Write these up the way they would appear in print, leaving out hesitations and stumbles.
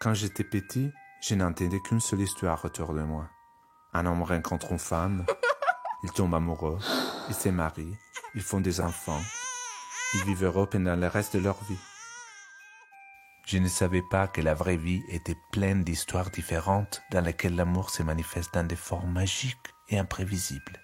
Quand j'étais petit, je n'entendais qu'une seule histoire autour de moi. Un homme rencontre une femme, ils tombent amoureux, ils se marient, ils font des enfants, ils vivent heureux pendant le reste de leur vie. Je ne savais pas que la vraie vie était pleine d'histoires différentes dans lesquelles l'amour se manifeste dans des formes magiques et imprévisibles.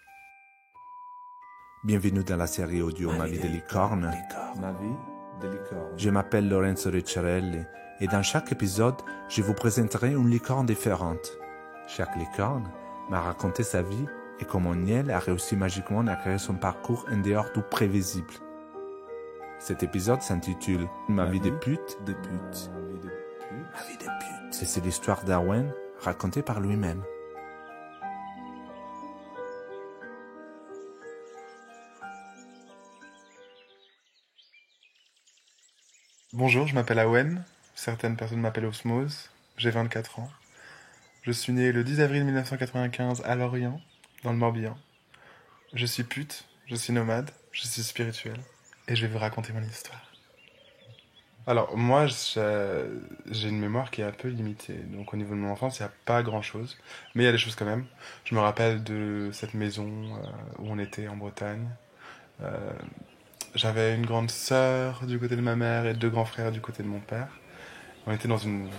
Bienvenue dans la série audio Ma vie de licorne. Ma vie de licorne. Je m'appelle Lorenzo Ricciarelli et dans chaque épisode, je vous présenterai une licorne différente. Chaque licorne m'a raconté sa vie et comment Niel a réussi magiquement à créer son parcours en dehors du prévisible. Cet épisode s'intitule Ma vie de pute. Ma vie de pute. Et c'est l'histoire d'Owen racontée par lui-même. Bonjour, je m'appelle Owen. Certaines personnes m'appellent Osmose. J'ai 24 ans. Je suis né le 10 avril 1995 à Lorient, dans le Morbihan. Je suis pute, je suis nomade, je suis spirituel. Et je vais vous raconter mon histoire. Alors, moi, j'ai une mémoire qui est un peu limitée. Donc, au niveau de mon enfance, il n'y a pas grand-chose. Mais il y a des choses quand même. Je me rappelle de cette maison où on était en Bretagne. J'avais une grande sœur du côté de ma mère et deux grands frères du côté de mon père. On était dans une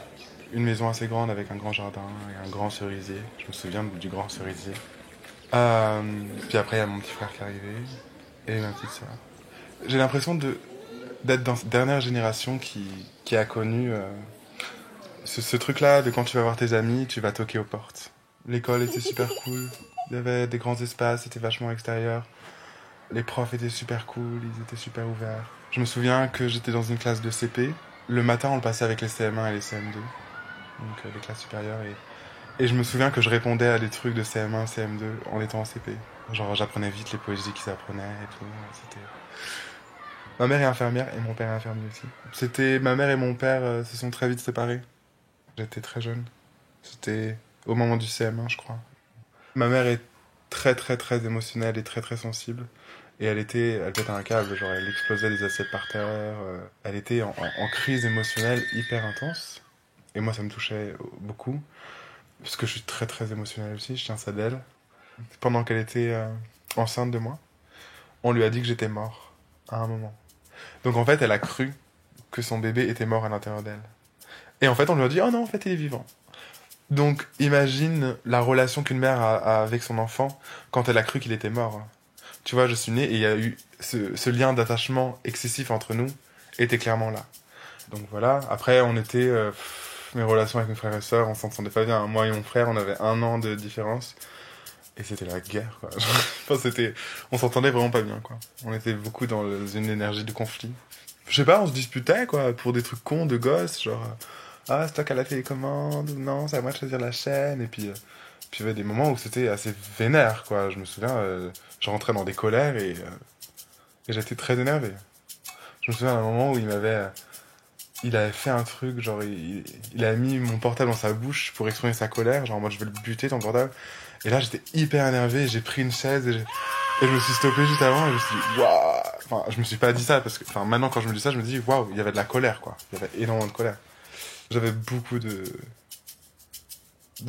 maison assez grande avec un grand jardin et un grand cerisier. Je me souviens du grand cerisier. Puis après, il y a mon petit frère qui est arrivé et ma petite sœur. J'ai l'impression d'être dans cette dernière génération qui a connu ce truc-là de quand tu vas voir tes amis, tu vas toquer aux portes. L'école était super cool. Il y avait des grands espaces, c'était vachement extérieur. Les profs étaient super cool, ils étaient super ouverts. Je me souviens que j'étais dans une classe de CP. Le matin, on le passait avec les CM1 et les CM2, donc les classes supérieures. Et je me souviens que je répondais à des trucs de CM1, CM2 en étant en CP. Genre, j'apprenais vite les poésies qu'ils apprenaient et tout. C'était... Ma mère est infirmière et mon père est infirmier aussi. Ma mère et mon père se sont très vite séparés. J'étais très jeune. C'était au moment du CM1, je crois. Ma mère est très très très émotionnelle et très très sensible. Et elle pétait un câble, genre elle explosait des assiettes par terre. Elle était en crise émotionnelle hyper intense. Et moi ça me touchait beaucoup. Parce que je suis très très émotionnel aussi, je tiens ça d'elle. Pendant qu'elle était enceinte de moi, on lui a dit que j'étais mort, à un moment. Donc en fait elle a cru que son bébé était mort à l'intérieur d'elle. Et en fait on lui a dit, oh non en fait il est vivant. Donc imagine la relation qu'une mère a avec son enfant quand elle a cru qu'il était mort. Tu vois, je suis né et il y a eu ce lien d'attachement excessif entre nous était clairement là. Donc voilà, après on était... mes relations avec mes frères et sœurs, on s'entendait pas bien. Moi et mon frère, on avait 1 an de différence. Et c'était la guerre, quoi. Enfin, on s'entendait vraiment pas bien, quoi. On était beaucoup dans une énergie de conflit. Je sais pas, on se disputait, quoi, pour des trucs cons de gosses, genre... Ah, c'est toi qui as fait les commandes, ou non, c'est à moi de choisir la chaîne, et puis il y avait des moments où c'était assez vénère, quoi. Je me souviens, je rentrais dans des colères et j'étais très énervé. Je me souviens d'un moment où il avait fait un truc, genre il a mis mon portable dans sa bouche pour exprimer sa colère, genre en mode je vais le buter ton portable. Et là j'étais hyper énervé, j'ai pris une chaise et je me suis stoppé juste avant et je me suis dit waouh. Enfin, je me suis pas dit ça parce que, enfin, maintenant quand je me dis ça, je me dis waouh, il y avait de la colère, quoi. Il y avait énormément de colère. J'avais beaucoup de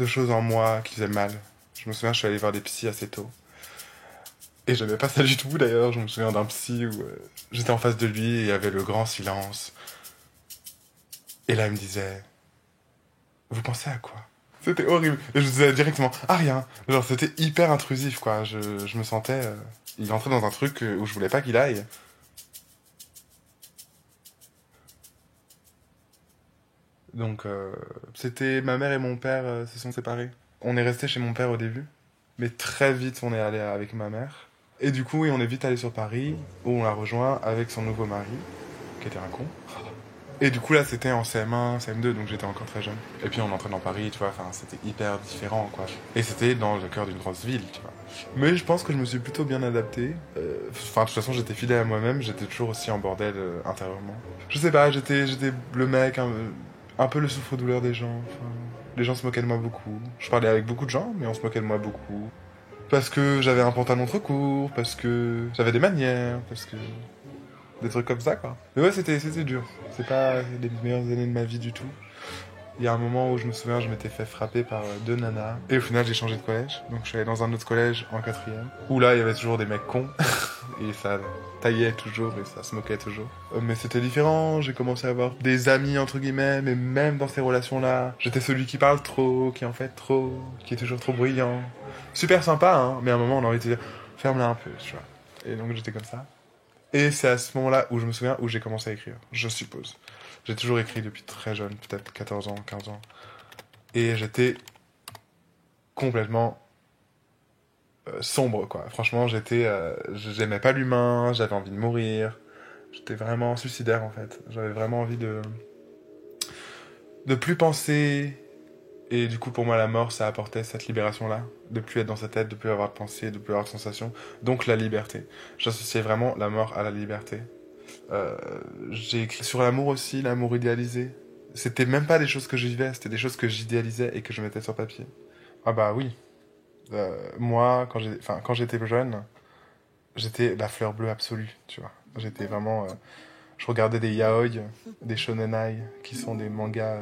choses en moi qui faisaient mal. Je me souviens, je suis allé voir des psys assez tôt. Et j'aimais pas ça du tout d'ailleurs. Je me souviens d'un psy où j'étais en face de lui et il y avait le grand silence. Et là, il me disait, vous pensez à quoi? C'était horrible. Et je disais directement, ah rien. Genre, c'était hyper intrusif, quoi. Je me sentais... il entrait dans un truc où je voulais pas qu'il aille. Donc, c'était... Ma mère et mon père se sont séparés. On est resté chez mon père au début. Mais très vite, on est allé avec ma mère. Et du coup, oui, on est vite allé sur Paris, où on l'a rejoint avec son nouveau mari, qui était un con. Et du coup, là, c'était en CM1, CM2, donc j'étais encore très jeune. Et puis, on entrait dans Paris, tu vois, enfin, c'était hyper différent, quoi. Et c'était dans le cœur d'une grosse ville, tu vois. Mais je pense que je me suis plutôt bien adapté. Enfin, de toute façon, j'étais fidèle à moi-même, j'étais toujours aussi en bordel intérieurement. Je sais pas, j'étais le mec, un peu le souffre-douleur des gens. Enfin, les gens se moquaient de moi beaucoup. Je parlais avec beaucoup de gens, mais on se moquait de moi beaucoup. Parce que j'avais un pantalon trop court, parce que j'avais des manières, parce que... Des trucs comme ça, quoi. Mais ouais, c'était dur. C'est pas les meilleures années de ma vie du tout. Il y a un moment où je me souviens, je m'étais fait frapper par 2 nanas. Et au final, j'ai changé de collège. Donc je suis allé dans un autre collège en 4e. Où là, il y avait toujours des mecs cons. Et ça taillait toujours et ça se moquait toujours. Mais c'était différent, j'ai commencé à avoir des amis entre guillemets, mais même dans ces relations-là, j'étais celui qui parle trop, qui en fait trop, qui est toujours trop bruyant. Super sympa, hein, mais à un moment on a envie de dire, ferme-la un peu, tu vois. Et donc j'étais comme ça. Et c'est à ce moment-là où je me souviens où j'ai commencé à écrire, je suppose. J'ai toujours écrit depuis très jeune, peut-être 14 ans, 15 ans. Et j'étais complètement sombre, quoi. Franchement, j'aimais pas l'humain, j'avais envie de mourir. J'étais vraiment suicidaire, en fait. J'avais vraiment envie de plus penser. Et du coup, pour moi, la mort, ça apportait cette libération-là. De plus être dans sa tête, de plus avoir de pensée, de plus avoir de sensations. Donc, la liberté. J'associais vraiment la mort à la liberté. J'ai écrit sur l'amour aussi, l'amour idéalisé. C'était même pas des choses que je vivais, c'était des choses que j'idéalisais et que je mettais sur papier. Ah bah oui. Moi, quand j'étais jeune, j'étais la fleur bleue absolue, tu vois. J'étais vraiment... je regardais des yaoi, des shonenai, qui sont des mangas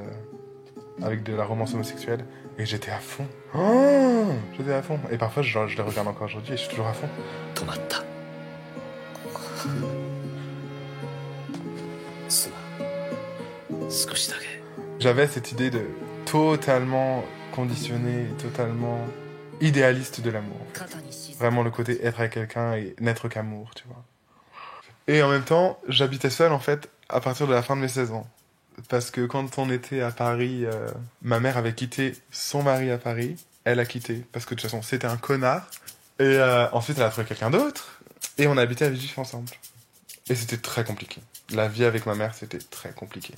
avec de la romance homosexuelle, et j'étais à fond. Oh, j'étais à fond. Et parfois, je les regarde encore aujourd'hui et je suis toujours à fond. Tomata. J'avais cette idée de totalement conditionné, totalement idéaliste de l'amour. Vraiment le côté être avec quelqu'un et n'être qu'amour, tu vois. Et en même temps, j'habitais seul en fait à partir de la fin de mes 16 ans. Parce que quand on était à Paris, ma mère avait quitté son mari à Paris. Elle a quitté parce que de toute façon c'était un connard. Et ensuite elle a trouvé quelqu'un d'autre. Et on habitait à Villejuif ensemble. Et c'était très compliqué. La vie avec ma mère, c'était très compliqué.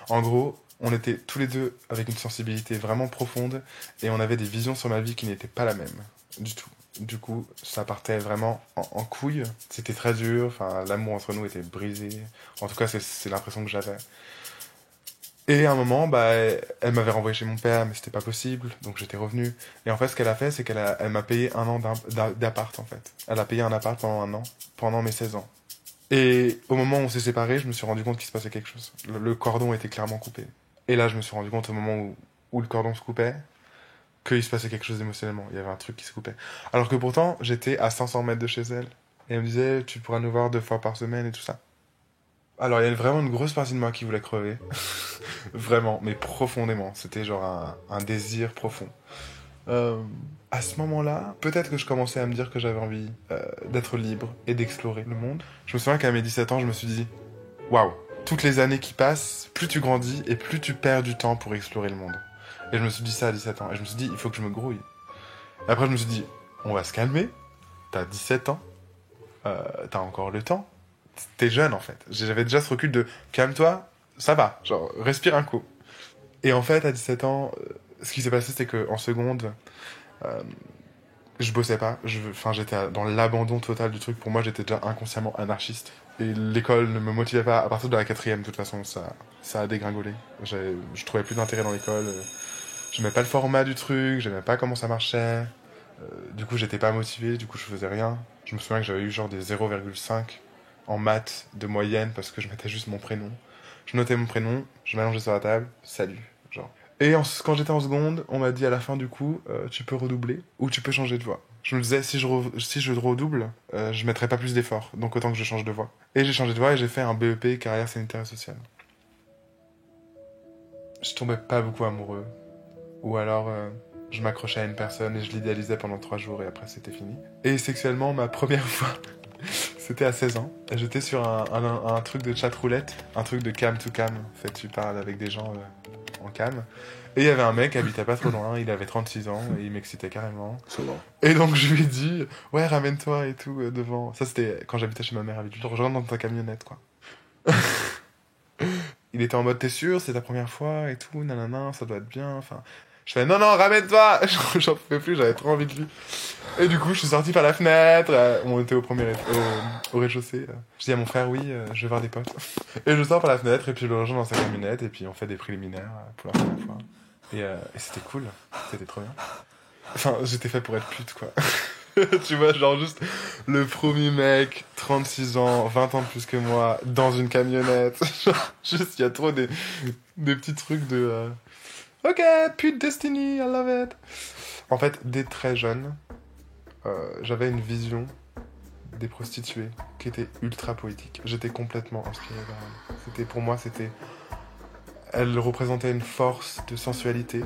En gros, on était tous les deux avec une sensibilité vraiment profonde et on avait des visions sur ma vie qui n'étaient pas la même du tout. Du coup, ça partait vraiment en couille. C'était très dur, enfin, l'amour entre nous était brisé. En tout cas, c'est l'impression que j'avais. Et à un moment, bah, elle m'avait renvoyé chez mon père, mais c'était pas possible, donc j'étais revenu. Et en fait, ce qu'elle a fait, c'est elle m'a payé 1 an d'appart, en fait. Elle a payé un appart pendant 1 an, pendant mes 16 ans. Et au moment où on s'est séparés, je me suis rendu compte qu'il se passait quelque chose. Le cordon était clairement coupé. Et là, je me suis rendu compte au moment où le cordon se coupait, qu'il se passait quelque chose émotionnellement. Il y avait un truc qui se coupait. Alors que pourtant, j'étais à 500 mètres de chez elle. Et elle me disait, tu pourras nous voir 2 fois par semaine et tout ça. Alors, il y a vraiment une grosse partie de moi qui voulait crever. Vraiment, mais profondément. C'était genre un désir profond. À ce moment-là, peut-être que je commençais à me dire que j'avais envie d'être libre et d'explorer le monde. Je me souviens qu'à mes 17 ans, je me suis dit, waouh, toutes les années qui passent, plus tu grandis et plus tu perds du temps pour explorer le monde. Et je me suis dit ça à 17 ans. Et je me suis dit, il faut que je me grouille. Et après, je me suis dit, on va se calmer. T'as 17 ans. T'as encore le temps. T'es jeune, en fait. J'avais déjà ce recul de, calme-toi, ça va. Genre, respire un coup. Et en fait, à 17 ans, ce qui s'est passé, c'est qu'en seconde, je bossais pas. J'étais dans l'abandon total du truc. Pour moi, j'étais déjà inconsciemment anarchiste. Et l'école ne me motivait pas. À partir de la 4e, de toute façon, ça a dégringolé. Je trouvais plus d'intérêt dans l'école. J'aimais pas le format du truc, j'aimais pas comment ça marchait. Du coup, j'étais pas motivé, du coup, je faisais rien. Je me souviens que j'avais eu genre des 0,5 en maths de moyenne parce que je mettais juste mon prénom. Je notais mon prénom, je m'allongeais sur la table, salut, genre. Et quand j'étais en seconde, on m'a dit à la fin du coup, tu peux redoubler ou tu peux changer de voie. Je me disais, si je redouble, je mettrais pas plus d'efforts, donc autant que je change de voie. Et j'ai changé de voie et j'ai fait un BEP carrière sanitaire et sociale. Je tombais pas beaucoup amoureux. Ou alors, je m'accrochais à une personne et je l'idéalisais pendant 3 jours et après c'était fini. Et sexuellement, ma première fois, c'était à 16 ans. J'étais sur un truc de chat roulette, un truc de cam to cam. En fait, tu parles avec des gens en cam. Et il y avait un mec qui habitait pas trop loin, il avait 36 ans et il m'excitait carrément. Et donc je lui ai dit, ouais, ramène-toi et tout devant. Ça, c'était quand j'habitais chez ma mère avec lui. Je rentre dans ta camionnette, quoi. Il était en mode, t'es sûr, c'est ta première fois et tout, nanana, ça doit être bien, enfin... Je fais, non, ramène-toi. J'en pouvais plus, j'avais trop envie de lui. Et du coup, je suis sorti par la fenêtre, on était au rez-de-chaussée. Je dis à mon frère, oui, je vais voir des potes. Et je sors par la fenêtre, et puis je le rejoins dans sa camionnette, et puis on fait des préliminaires pour la première fois. Et c'était cool, c'était trop bien. Enfin, j'étais fait pour être pute, quoi. Tu vois, genre juste le premier mec, 36 ans, 20 ans de plus que moi, dans une camionnette. Genre, juste, il y a trop des petits trucs de... Ok, pute Destiny, I love it. En fait, dès très jeune, j'avais une vision des prostituées qui était ultra poétique. J'étais complètement inspiré par elle. Pour moi, elle représentait une force de sensualité,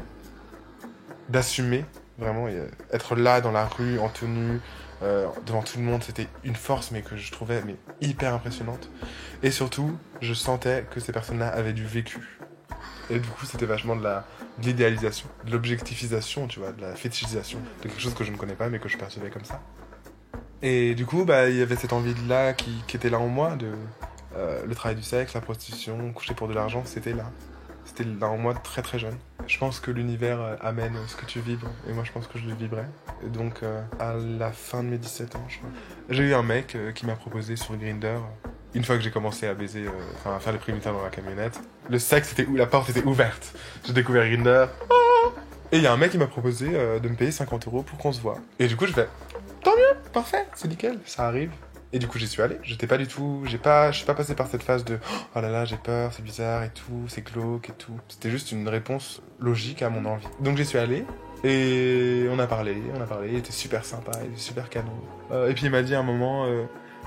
d'assumer, vraiment, et être là dans la rue, en tenue, devant tout le monde, c'était une force, mais que je trouvais hyper impressionnante. Et surtout, je sentais que ces personnes-là avaient du vécu. Et du coup, c'était vachement de l'idéalisation, de l'objectifisation, tu vois, de la fétichisation, de quelque chose que je ne connais pas, mais que je percevais comme ça. Et du coup, il y avait cette envie-là qui était là en moi, le travail du sexe, la prostitution, coucher pour de l'argent, c'était là. C'était là en moi très très jeune. Je pense que l'univers amène ce que tu vibres, et moi je pense que je le vibrais. Et donc, à la fin de mes 17 ans, je crois, j'ai eu un mec qui m'a proposé sur Grindr, une fois que j'ai commencé à baiser, à faire les préliminaires dans la camionnette. Le sexe était où, la porte était ouverte. J'ai découvert Grindr. Et il y a un mec qui m'a proposé de me payer 50 € pour qu'on se voit. Et du coup, je fais, tant mieux, parfait, c'est nickel, ça arrive. Et du coup, j'y suis allé. J'étais pas du tout, je suis pas passé par cette phase de oh là là, j'ai peur, c'est bizarre et tout, c'est glauque et tout. C'était juste une réponse logique à mon envie. Donc j'y suis allé. Et on a parlé, il était super sympa, il était super canon. Et puis il m'a dit à un moment,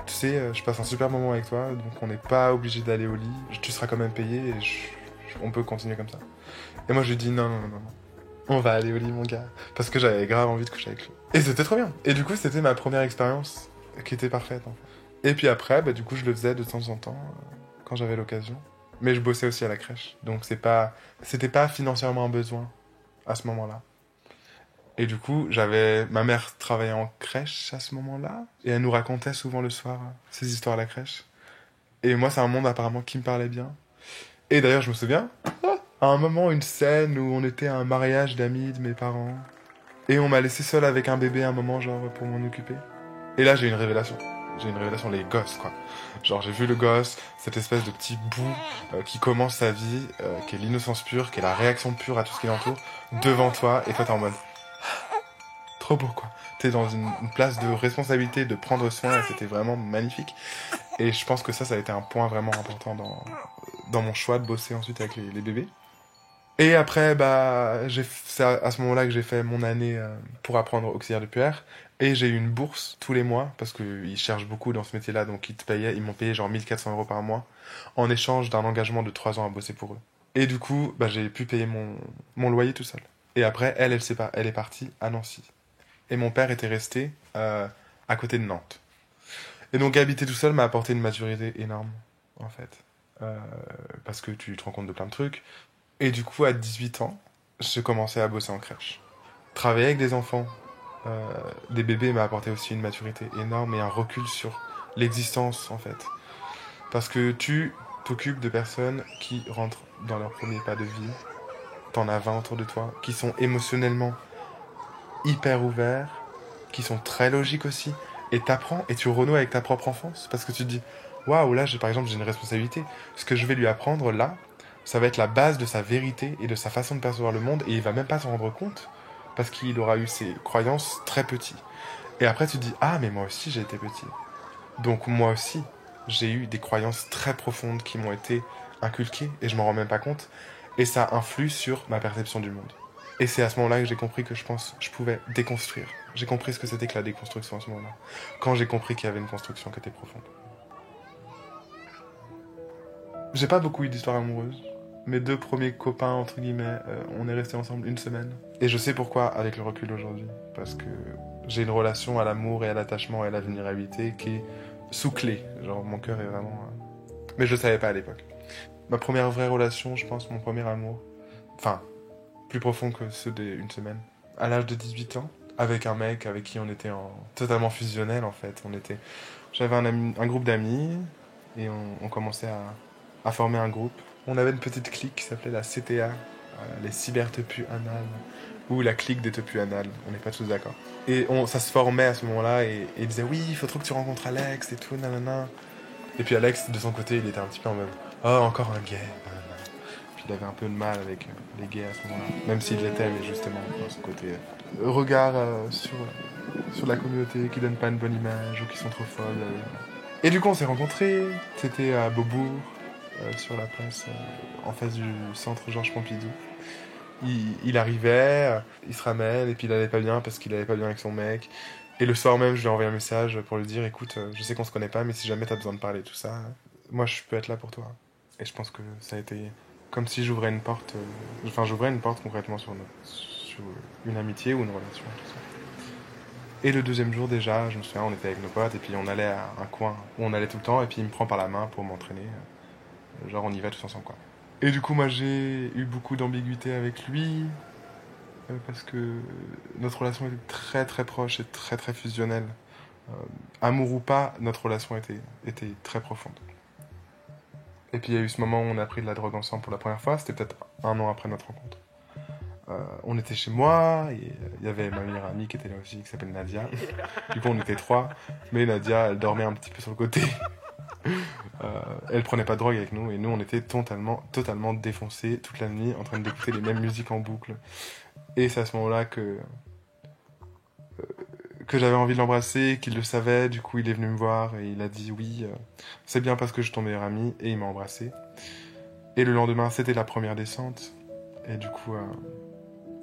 tu sais, je passe un super moment avec toi, donc on n'est pas obligé d'aller au lit, tu seras quand même payé et on peut continuer comme ça. Et moi je lui ai dit non, on va aller au lit mon gars, parce que j'avais grave envie de coucher avec lui. Et c'était trop bien. Et du coup c'était ma première expérience qui était parfaite en fait. Et puis après, du coup je le faisais de temps en temps, quand j'avais l'occasion. Mais je bossais aussi à la crèche, donc c'était pas financièrement un besoin à ce moment-là. Et du coup, ma mère travaillait en crèche à ce moment-là, et elle nous racontait souvent le soir ces histoires à la crèche. Et moi, c'est un monde apparemment qui me parlait bien. Et d'ailleurs, je me souviens, à un moment, une scène où on était à un mariage d'amis de mes parents, et on m'a laissé seul avec un bébé un moment, genre, pour m'en occuper. Et là, j'ai eu une révélation. Les gosses, quoi. Genre, j'ai vu le gosse, cette espèce de petit bout qui commence sa vie, qui est l'innocence pure, qui est la réaction pure à tout ce qui l'entoure, devant toi, et toi, t'es en mode... Trop beau, quoi. T'es dans une place de responsabilité, de prendre soin, et c'était vraiment magnifique. Et je pense que ça a été un point vraiment important dans mon choix de bosser ensuite avec les bébés. Et après, c'est à ce moment-là que j'ai fait mon année pour apprendre auxiliaire de puère. Et j'ai eu une bourse tous les mois, parce qu'ils cherchent beaucoup dans ce métier-là, donc ils m'ont payé genre 1400 € par mois, en échange d'un engagement de 3 ans à bosser pour eux. Et du coup, j'ai pu payer mon loyer tout seul. Et après, elle est partie à Nancy. Et mon père était resté à côté de Nantes. Et donc habiter tout seul m'a apporté une maturité énorme, en fait. Parce que tu te rends compte de plein de trucs. Et du coup, à 18 ans, j'ai commencé à bosser en crèche. Travailler avec des enfants, des bébés m'a apporté aussi une maturité énorme et un recul sur l'existence, en fait. Parce que tu t'occupes de personnes qui rentrent dans leur premier pas de vie. T'en as 20 autour de toi, qui sont émotionnellement hyper ouverts, qui sont très logiques aussi, et t'apprends et tu renoues avec ta propre enfance, parce que tu te dis waouh, là par exemple j'ai une responsabilité, ce que je vais lui apprendre là, ça va être la base de sa vérité et de sa façon de percevoir le monde, et il va même pas s'en rendre compte parce qu'il aura eu ses croyances très petit. Et après tu te dis ah, mais moi aussi j'ai été petit, donc moi aussi j'ai eu des croyances très profondes qui m'ont été inculquées et je m'en rends même pas compte, et ça influe sur ma perception du monde. Et c'est à ce moment-là que j'ai compris que je pouvais déconstruire. J'ai compris ce que c'était que la déconstruction à ce moment-là. Quand j'ai compris qu'il y avait une construction qui était profonde. J'ai pas beaucoup eu d'histoires amoureuses. Mes 2 premiers copains, entre guillemets, on est restés ensemble 1 semaine. Et je sais pourquoi avec le recul aujourd'hui. Parce que j'ai une relation à l'amour et à l'attachement et à la vulnérabilité qui est sous clé. Genre mon cœur est vraiment... Mais je le savais pas à l'époque. Ma première vraie relation, je pense, mon premier amour. Enfin... plus profond que ceux d'1 semaine. À l'âge de 18 ans, avec un mec avec qui on était totalement fusionnel en fait. J'avais un groupe d'amis et on commençait à former un groupe. On avait une petite clique qui s'appelait la CTA, les cybertepus anales, ou la clique des tepus anales, on n'est pas tous d'accord. Et ça se formait à ce moment-là et il disait oui, il faut trop que tu rencontres Alex et tout, nanana. Et puis Alex, de son côté, il était un petit peu en mode oh, encore un gay. Il avait un peu de mal avec les gays à ce moment-là, même s'il l'était, mais justement, ce côté regard sur la communauté qui donne pas une bonne image ou qui sont trop folles. Et du coup, on s'est rencontrés, c'était à Beaubourg, sur la place en face du centre Georges Pompidou. il arrivait, il se ramène, et puis il allait pas bien parce qu'il allait pas bien avec son mec. Et le soir même, je lui ai envoyé un message pour lui dire, écoute, je sais qu'on se connaît pas, mais si jamais t'as besoin de parler, tout ça, moi je peux être là pour toi. Et je pense que ça a été comme si j'ouvrais une porte, j'ouvrais une porte concrètement sur une amitié ou une relation, tout ça. Et le deuxième jour déjà, je me souviens, on était avec nos potes, et puis on allait à un coin où on allait tout le temps, et puis il me prend par la main pour m'entraîner. Genre on y va tous ensemble, quoi. Et du coup, moi j'ai eu beaucoup d'ambiguïté avec lui, parce que notre relation était très très proche et très très fusionnelle. Amour ou pas, notre relation était très profonde. Et puis il y a eu ce moment où on a pris de la drogue ensemble pour la première fois, c'était peut-être 1 an après notre rencontre. On était chez moi, et il y avait ma meilleure amie qui était là aussi, qui s'appelle Nadia. Du coup on était 3, mais Nadia elle dormait un petit peu sur le côté. Elle prenait pas de drogue avec nous, et nous on était totalement défoncés toute la nuit en train d'écouter les mêmes musiques en boucle. Et c'est à ce moment-là que j'avais envie de l'embrasser, qu'il le savait. Du coup il est venu me voir et il a dit oui, c'est bien parce que je suis ton meilleur ami, et il m'a embrassé. Et le lendemain c'était la première descente, et du coup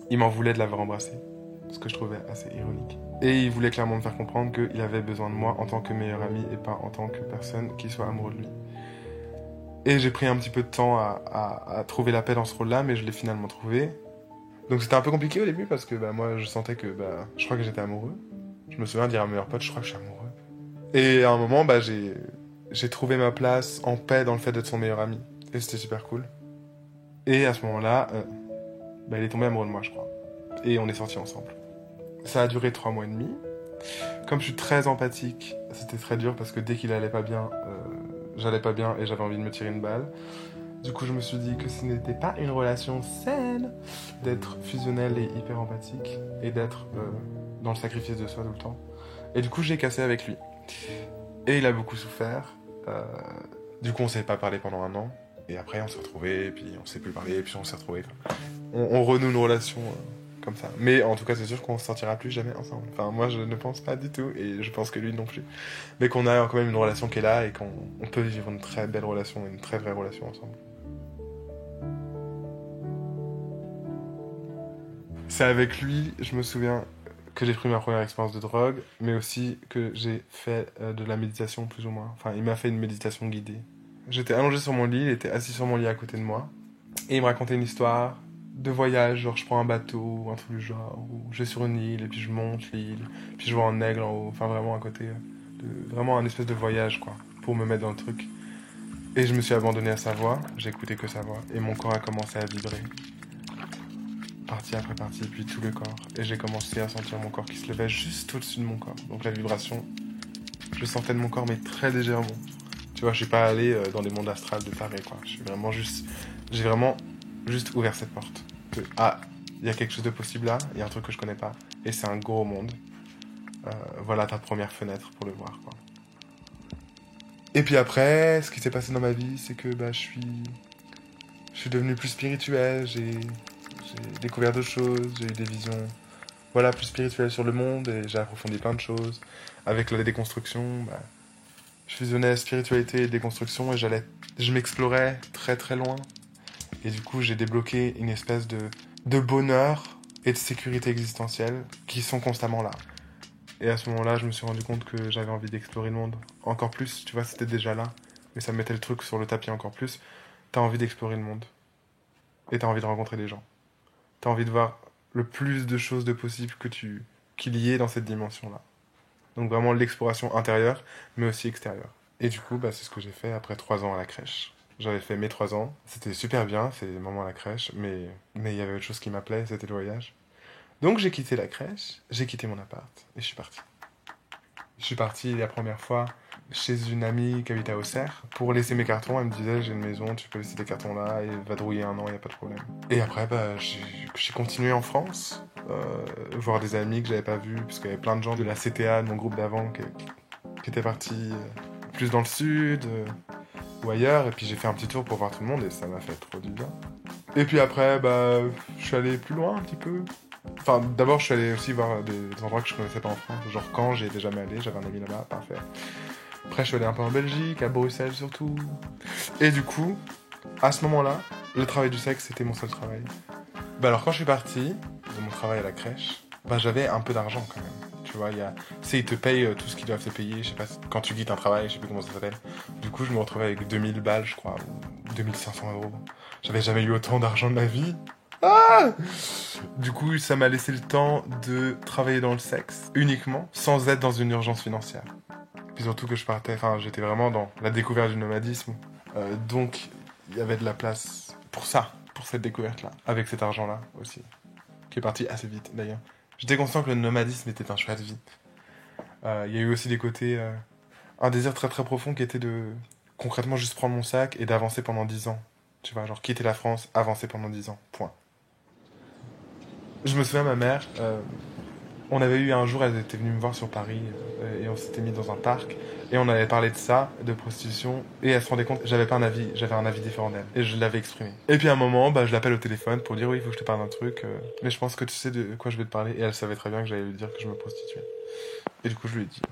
il m'en voulait de l'avoir embrassé, ce que je trouvais assez ironique. Et il voulait clairement me faire comprendre qu'il avait besoin de moi en tant que meilleur ami et pas en tant que personne qui soit amoureux de lui. Et j'ai pris un petit peu de temps à trouver la paix dans ce rôle-là, mais je l'ai finalement trouvé. Donc c'était un peu compliqué au début parce que moi je sentais que je crois que j'étais amoureux. Je me souviens de dire à mes meilleurs potes, je crois que je suis amoureux. Et à un moment, j'ai trouvé ma place en paix dans le fait d'être son meilleur ami. Et c'était super cool. Et à ce moment-là, il est tombé amoureux de moi, je crois. Et on est sortis ensemble. Ça a duré 3 mois et demi. Comme je suis très empathique, c'était très dur parce que dès qu'il allait pas bien, j'allais pas bien et j'avais envie de me tirer une balle. Du coup, je me suis dit que ce n'était pas une relation saine d'être fusionnel et hyper empathique et d'être dans le sacrifice de soi tout le temps. Et du coup, j'ai cassé avec lui. Et il a beaucoup souffert. Du coup, on s'est pas parlé pendant 1 an. Et après, on s'est retrouvés, et puis on s'est plus parlé, et puis on s'est retrouvés. On renoue une relation comme ça. Mais en tout cas, c'est sûr qu'on ne sortira plus jamais ensemble. Enfin, moi, je ne pense pas du tout, et je pense que lui non plus. Mais qu'on a quand même une relation qui est là, et qu'on peut vivre une très belle relation, une très vraie relation ensemble. C'est avec lui, je me souviens, que j'ai pris ma première expérience de drogue, mais aussi que j'ai fait de la méditation plus ou moins. Enfin, il m'a fait une méditation guidée. J'étais allongé sur mon lit, il était assis sur mon lit à côté de moi, et il me racontait une histoire de voyage, genre je prends un bateau, un truc du genre, où je vais sur une île, et puis je monte l'île, puis je vois un aigle en haut, enfin vraiment à côté, vraiment un espèce de voyage, quoi, pour me mettre dans le truc. Et je me suis abandonné à sa voix, j'ai écouté que sa voix, et mon corps a commencé à vibrer. Partie après partie, puis tout le corps. Et j'ai commencé à sentir mon corps qui se levait juste au-dessus de mon corps. Donc la vibration, je sentais de mon corps, mais très légèrement. Tu vois, je suis pas allé dans des mondes astrales de taré, quoi. J'ai vraiment juste ouvert cette porte. Il y a quelque chose de possible là, il y a un truc que je connais pas, et c'est un gros monde. Voilà ta première fenêtre pour le voir, quoi. Et puis après, ce qui s'est passé dans ma vie, c'est que je suis devenu plus spirituel, j'ai découvert d'autres choses, j'ai eu des visions plus spirituelles sur le monde, et j'ai approfondi plein de choses. Avec la déconstruction, je fusionnais spiritualité et déconstruction, et je m'explorais très très loin. Et du coup, j'ai débloqué une espèce de bonheur et de sécurité existentielle qui sont constamment là. Et à ce moment-là, je me suis rendu compte que j'avais envie d'explorer le monde encore plus. Tu vois, c'était déjà là, mais ça me mettait le truc sur le tapis encore plus. T'as envie d'explorer le monde. Et t'as envie de rencontrer des gens. T'as envie de voir le plus de choses de possible qu'il y ait dans cette dimension-là. Donc vraiment l'exploration intérieure, mais aussi extérieure. Et du coup, c'est ce que j'ai fait après 3 ans à la crèche. J'avais fait mes 3 ans. C'était super bien, ces moments à la crèche, mais il y avait autre chose qui m'appelait, c'était le voyage. Donc j'ai quitté la crèche, j'ai quitté mon appart, et je suis parti. Je suis parti la première fois chez une amie qui habitait à Auxerre pour laisser mes cartons. Elle me disait, j'ai une maison, tu peux laisser tes cartons là et vadrouiller 1 an, il n'y a pas de problème. Et après, j'ai continué en France, voir des amis que j'avais pas vus, parce qu'il y avait plein de gens de la CTA, de mon groupe d'avant, qui étaient partis plus dans le sud ou ailleurs. Et puis j'ai fait un petit tour pour voir tout le monde, et ça m'a fait trop du bien. Et puis après, je suis allé plus loin un petit peu. Enfin, d'abord, je suis allé aussi voir des endroits que je connaissais pas en France. Genre Caen, j'y étais jamais allé, j'avais un ami là-bas, parfait. Après, je suis allé un peu en Belgique, à Bruxelles surtout. Et du coup, à ce moment-là, le travail du sexe, c'était mon seul travail. Bah alors quand je suis parti de mon travail à la crèche, bah j'avais un peu d'argent quand même. Tu vois, ils te payent tout ce qu'ils doivent te payer, je sais pas, quand tu quittes un travail, je sais plus comment ça s'appelle. Du coup, je me retrouvais avec 2000 balles, je crois, ou 2500 €. J'avais jamais eu autant d'argent de ma vie. Ah, du coup, ça m'a laissé le temps de travailler dans le sexe, uniquement, sans être dans une urgence financière. Puis surtout que j'étais vraiment dans la découverte du nomadisme. Donc, il y avait de la place pour ça, pour cette découverte-là, avec cet argent-là aussi, qui est parti assez vite d'ailleurs. J'étais conscient que le nomadisme était un choix de vie. Il y a eu aussi des côtés, un désir très très profond qui était de concrètement juste prendre mon sac et d'avancer pendant 10 ans. Tu vois, genre quitter la France, avancer pendant 10 ans, point. Je me souviens, ma mère, on avait eu un jour, elle était venue me voir sur Paris et on s'était mis dans un parc et on avait parlé de ça, de prostitution, et elle se rendait compte que j'avais un avis différent d'elle et je l'avais exprimé. Et puis à un moment, je l'appelle au téléphone pour dire oui, il faut que je te parle d'un truc, mais je pense que tu sais de quoi je vais te parler, et elle savait très bien que j'allais lui dire que je me prostituais. Et du coup, je lui ai dit.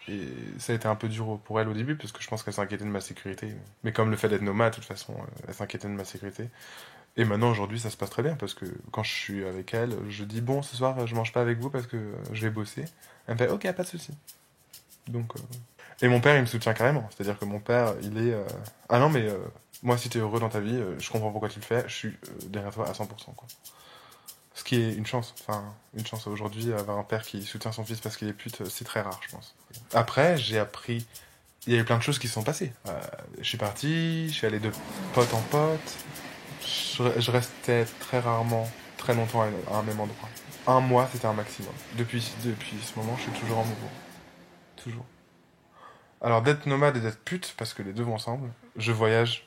Et ça a été un peu dur pour elle au début parce que je pense qu'elle s'inquiétait de ma sécurité. Mais comme le fait d'être nomade, de toute façon, elle s'inquiétait de ma sécurité. Et maintenant, aujourd'hui, ça se passe très bien parce que quand je suis avec elle, je dis bon, ce soir, je mange pas avec vous parce que je vais bosser. Elle me fait ok, pas de souci. Donc, et mon père, il me soutient carrément. C'est-à-dire que mon père, il est ah non, mais moi, si t'es heureux dans ta vie, je comprends pourquoi tu le fais. Je suis derrière toi à 100%, quoi. Ce qui est une chance. Enfin, une chance aujourd'hui, avoir un père qui soutient son fils parce qu'il est pute, c'est très rare, je pense. Après, j'ai appris. Il y a eu plein de choses qui se sont passées. Je suis parti, je suis allé de pote en pote. Je restais très rarement, très longtemps à un même endroit. Un mois, c'était un maximum. Depuis ce moment, je suis toujours en mouvement. Toujours. Alors, d'être nomade et d'être pute, parce que les deux vont ensemble, je voyage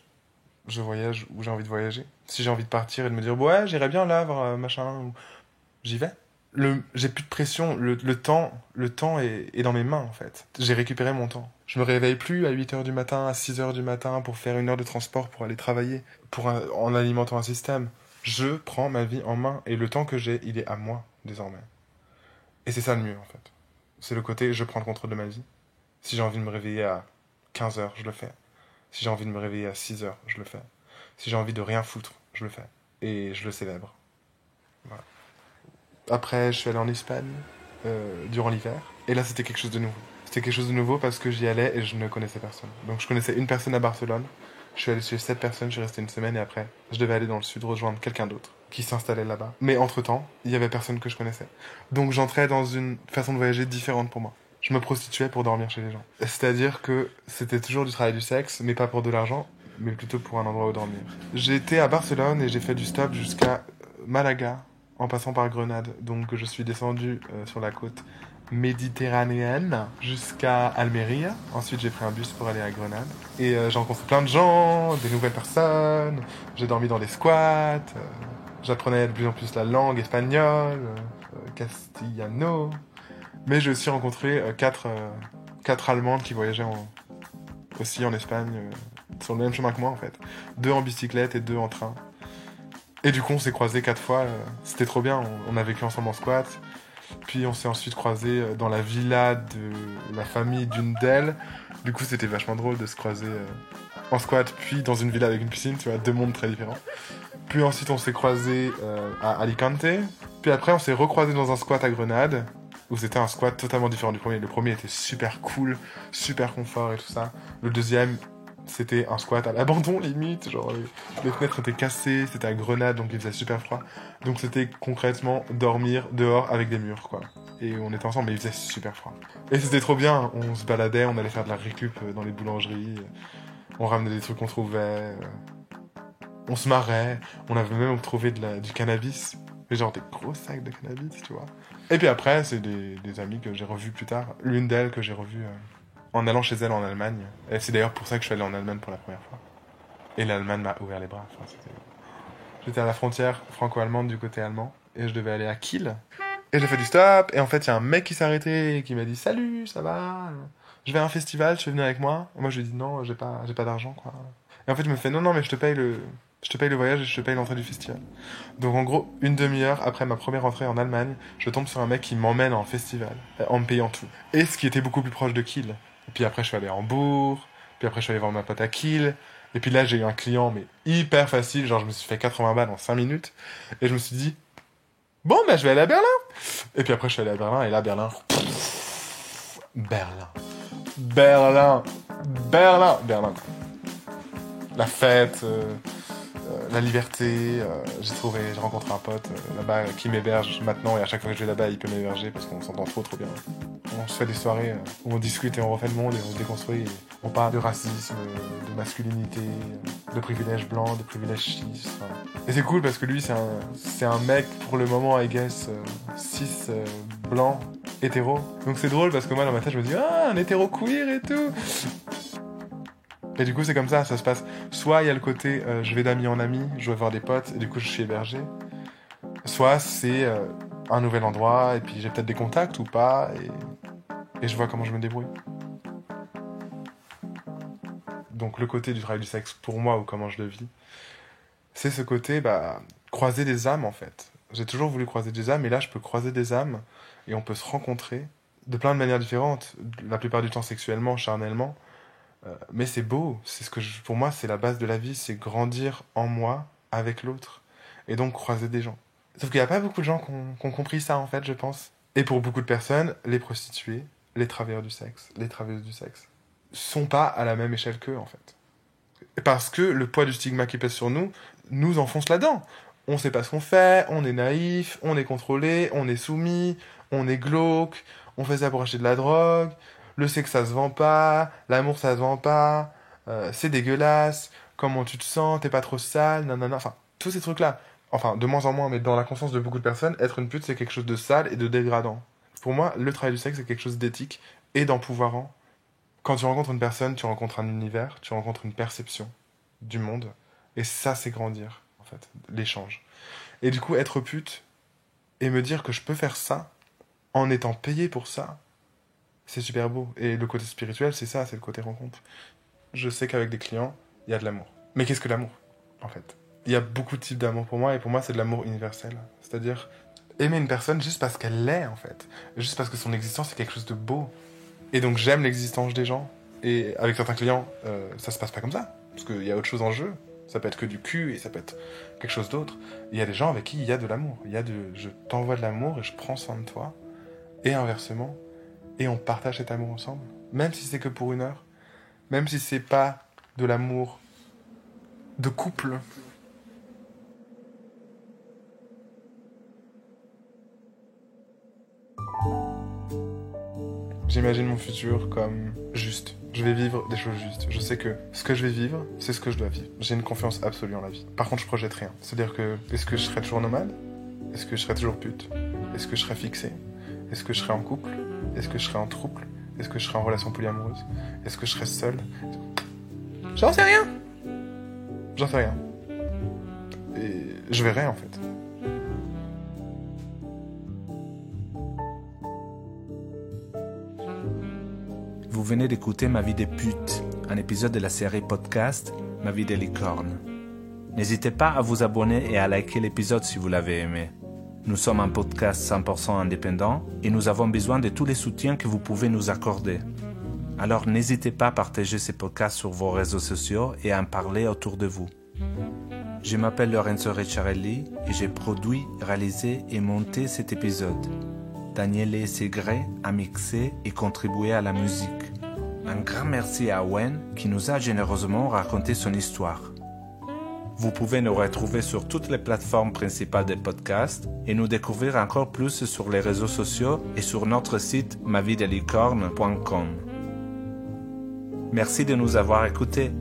où j'ai envie de voyager. Si j'ai envie de partir et de me dire, ouais, j'irai bien là, voir machin, j'y vais. J'ai plus de pression, le temps est dans mes mains, en fait. J'ai récupéré mon temps. Je me réveille plus à 8h du matin, à 6h du matin pour faire 1 heure de transport pour aller travailler, en alimentant un système. Je prends ma vie en main et le temps que j'ai, il est à moi, désormais. Et c'est ça le mieux, en fait. C'est le côté, je prends le contrôle de ma vie. Si j'ai envie de me réveiller à 15h, je le fais. Si j'ai envie de me réveiller à 6h, je le fais. Si j'ai envie de rien foutre, je le fais. Et je le célèbre. Voilà. Après, je suis allé en Espagne durant l'hiver. Et là, c'était quelque chose de nouveau. C'était quelque chose de nouveau parce que j'y allais et je ne connaissais personne. Donc, je connaissais une personne à Barcelone. Je suis allé chez cette personne, je suis resté 1 semaine et après, je devais aller dans le sud rejoindre quelqu'un d'autre qui s'installait là-bas. Mais entre-temps, il y avait personne que je connaissais. Donc, j'entrais dans une façon de voyager différente pour moi. Je me prostituais pour dormir chez les gens. C'est-à-dire que c'était toujours du travail du sexe, mais pas pour de l'argent, mais plutôt pour un endroit où dormir. J'ai été à Barcelone et j'ai fait du stop jusqu'à Malaga, en passant par Grenade. Donc je suis descendu sur la côte méditerranéenne jusqu'à Almeria. Ensuite j'ai pris un bus pour aller à Grenade. Et j'ai rencontré plein de gens, des nouvelles personnes. J'ai dormi dans des squats. J'apprenais de plus en plus la langue espagnole, castillano. Mais j'ai aussi rencontré 4 Allemandes qui voyageaient aussi en Espagne, sur le même chemin que moi en fait. 2 en bicyclette et 2 en train. Et du coup, on s'est croisés 4 fois. C'était trop bien. On a vécu ensemble en squat. Puis on s'est ensuite croisés dans la villa de la famille d'une d'elles. Du coup, c'était vachement drôle de se croiser en squat, puis dans une villa avec une piscine, tu vois, 2 mondes très différents. Puis ensuite, on s'est croisés à Alicante. Puis après, on s'est recroisés dans un squat à Grenade, où c'était un squat totalement différent du premier. Le premier était super cool, super confort et tout ça. Le deuxième, c'était un squat à l'abandon limite, genre les fenêtres étaient cassées, c'était à Grenade donc il faisait super froid. Donc c'était concrètement dormir dehors avec des murs quoi. Et on était ensemble mais il faisait super froid. Et c'était trop bien, on se baladait, on allait faire de la récup dans les boulangeries, on ramenait des trucs qu'on trouvait, on se marrait, on avait même trouvé du cannabis, mais genre des gros sacs de cannabis tu vois. Et puis après c'est des amis que j'ai revus plus tard, l'une d'elles que j'ai revue en allant chez elle en Allemagne. Et c'est d'ailleurs pour ça que je suis allé en Allemagne pour la première fois. Et l'Allemagne m'a ouvert les bras. Enfin, j'étais à la frontière franco-allemande du côté allemand. Et je devais aller à Kiel. Et j'ai fait du stop. Et en fait, il y a un mec qui s'est arrêté et qui m'a dit « Salut, ça va ? Je vais à un festival, tu veux venir avec moi ?» Et moi, je lui ai dit « Non, j'ai pas d'argent, quoi. » Et en fait, il me fait « Non, mais je te paye le voyage et je te paye l'entrée du festival. » Donc en gros, 1 demi-heure après ma première entrée en Allemagne, je tombe sur un mec qui m'emmène en festival, en me payant tout. Et ce qui était beaucoup plus proche de Kiel. Et puis après, je suis allé à Hambourg. Puis après, je suis allé voir ma pote à Kiel. Et puis là, j'ai eu un client, mais hyper facile. Genre, je me suis fait 80 balles en 5 minutes. Et je me suis dit, bon, je vais aller à Berlin. Et puis après, je suis allé à Berlin. Et là, Berlin. Berlin. La fête, la liberté. J'ai rencontré un pote là-bas qui m'héberge maintenant. Et à chaque fois que je vais là-bas, il peut m'héberger parce qu'on s'entend trop bien. On se fait des soirées où on discute et on refait le monde et on se déconstruit. Et on parle de racisme, de masculinité, de privilèges blancs, de privilèges cis. Enfin. Et c'est cool parce que lui, c'est un mec, pour le moment, I guess, cis, blanc, hétéro. Donc c'est drôle parce que moi, dans ma tête, je me dis, un hétéro queer et tout. Et du coup, c'est comme ça se passe. Soit il y a le côté, je vais d'ami en ami, je vais voir des potes, et du coup, je suis hébergé. Soit c'est un nouvel endroit, et puis j'ai peut-être des contacts ou pas, et je vois comment je me débrouille. Donc le côté du travail du sexe, pour moi, ou comment je le vis, c'est ce côté, croiser des âmes, en fait. J'ai toujours voulu croiser des âmes, et là, je peux croiser des âmes, et on peut se rencontrer de plein de manières différentes, la plupart du temps sexuellement, charnellement, mais c'est beau, pour moi, c'est la base de la vie, c'est grandir en moi, avec l'autre, et donc croiser des gens. Sauf qu'il n'y a pas beaucoup de gens qui ont compris ça, en fait, je pense. Et pour beaucoup de personnes, les prostituées, les travailleurs du sexe, les travailleuses du sexe, sont pas à la même échelle qu'eux, en fait. Parce que le poids du stigma qui pèse sur nous enfonce là-dedans. On sait pas ce qu'on fait, on est naïf, on est contrôlé, on est soumis, on est glauque, on fait ça pour acheter de la drogue, le sexe ça se vend pas, l'amour ça se vend pas, c'est dégueulasse, comment tu te sens, t'es pas trop sale, nanana, enfin, tous ces trucs-là. Enfin, de moins en moins, mais dans la conscience de beaucoup de personnes, être une pute c'est quelque chose de sale et de dégradant. Pour moi, le travail du sexe c'est quelque chose d'éthique et d'empouvoirant. Quand tu rencontres une personne, tu rencontres un univers, tu rencontres une perception du monde, et ça c'est grandir, en fait, l'échange. Et du coup, être pute, et me dire que je peux faire ça, en étant payé pour ça, c'est super beau. Et le côté spirituel, c'est ça, c'est le côté rencontre. Je sais qu'avec des clients, il y a de l'amour. Mais qu'est-ce que l'amour, en fait ? Il y a beaucoup de types d'amour pour moi, et pour moi, c'est de l'amour universel. C'est-à-dire aimer une personne juste parce qu'elle l'est, en fait. Juste parce que son existence est quelque chose de beau. Et donc, j'aime l'existence des gens. Et avec certains clients, ça se passe pas comme ça. Parce qu'il y a autre chose en jeu. Ça peut être que du cul, et ça peut être quelque chose d'autre. Il y a des gens avec qui il y a de l'amour. Je t'envoie de l'amour, et je prends soin de toi. Et inversement. Et on partage cet amour ensemble. Même si c'est que pour 1 heure. Même si c'est pas de l'amour de couple. J'imagine mon futur comme juste. Je vais vivre des choses justes. Je sais que ce que je vais vivre, c'est ce que je dois vivre. J'ai une confiance absolue en la vie. Par contre, je projette rien. C'est-à-dire que, est-ce que je serai toujours nomade ? Est-ce que je serai toujours pute ? Est-ce que je serai fixé ? Est-ce que je serai en couple ? Est-ce que je serai en trouble ? Est-ce que je serai en relation polyamoureuse ? Est-ce que je serai seul ? J'en sais rien. Et je verrai, en fait. Vous venez d'écouter Ma vie de pute, un épisode de la série podcast Ma vie de licorne. N'hésitez pas à vous abonner et à liker l'épisode si vous l'avez aimé. Nous sommes un podcast 100% indépendant et nous avons besoin de tous les soutiens que vous pouvez nous accorder. Alors n'hésitez pas à partager ces podcasts sur vos réseaux sociaux et à en parler autour de vous. Je m'appelle Lorenzo Ricciarelli et j'ai produit, réalisé et monté cet épisode. Daniele Segre a mixé et contribué à la musique. Un grand merci à Wen qui nous a généreusement raconté son histoire. Vous pouvez nous retrouver sur toutes les plateformes principales des podcasts et nous découvrir encore plus sur les réseaux sociaux et sur notre site mavidelicorne.com. Merci de nous avoir écoutés.